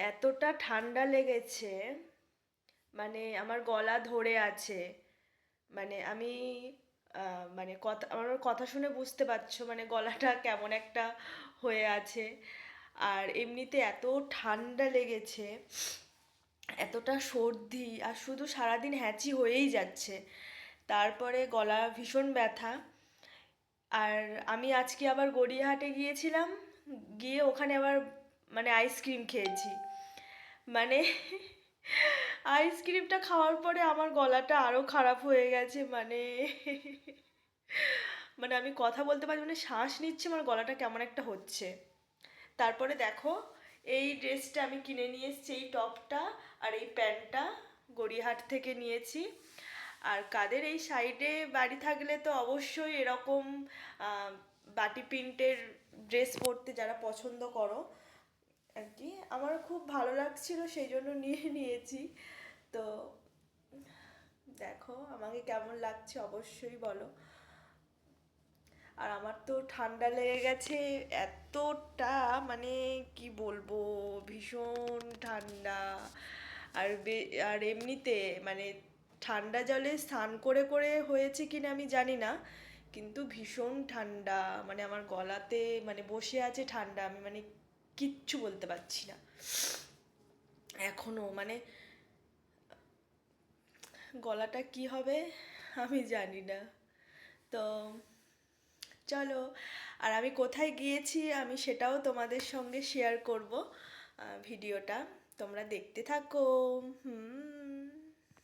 এতটা ঠান্ডা লেগেছে, মানে আমার গলা ধরে আছে। মানে আমি মানে কথা, আমার কথা শুনে বুঝতে পারছো মানে গলাটা কেমন একটা হয়ে আছে। আর এমনিতে এত ঠান্ডা লেগেছে, এতটা সর্দি, আর শুধু সারাদিন হ্যাঁচি হয়েই যাচ্ছে। তারপরে গলা ভীষণ ব্যথা। আর আমি আজকে আবার গড়িয়াহাটে গিয়েছিলাম, গিয়ে ওখানে আবার মানে আইসক্রিম খেয়েছি। মানে আইসক্রিমটা খাওয়ার পরে আমার গলাটা আরো খারাপ হয়ে গেছে। মানে মানে আমি কথা বলতে পারছি, মানে শ্বাস নিচ্ছি, আমার গলাটা কেমন একটা হচ্ছে। তারপরে দেখো, এই ড্রেসটা আমি কিনে নিয়ে এসেছি, এই টপটা আর এই প্যান্টটা গড়িয়াহাট থেকে নিয়েছি। আর কাদের এই সাইডে বাড়ি থাকলে তো অবশ্যই এরকম আহ, বাটি প্রিন্টের ড্রেস পরতে যারা পছন্দ করো আর কি, আমার খুব ভালো লাগছিল সেই জন্য নিয়ে নিয়েছি। তো দেখো আমাকে কেমন লাগছে অবশ্যই বলো। আর আমার তো ঠান্ডা লেগে গেছে এতটা, মানে কি বলবো, ভীষণ ঠান্ডা। আর এমনিতে মানে ঠান্ডা জলে স্নান করে করে হয়েছে কিনা আমি জানি না, কিন্তু ভীষণ ঠান্ডা। মানে আমার গলাতে মানে বসে আছে ঠান্ডা, আমি মানে কিচ্ছু বলতে পারছি না এখনো। মানে গলাটা কি হবে আমি জানি না। তো চলো, আর আমি কোথায় গিয়েছি আমি সেটাও তোমাদের সঙ্গে শেয়ার করব ভিডিওটা, তোমরা দেখতে থাকো। হুম।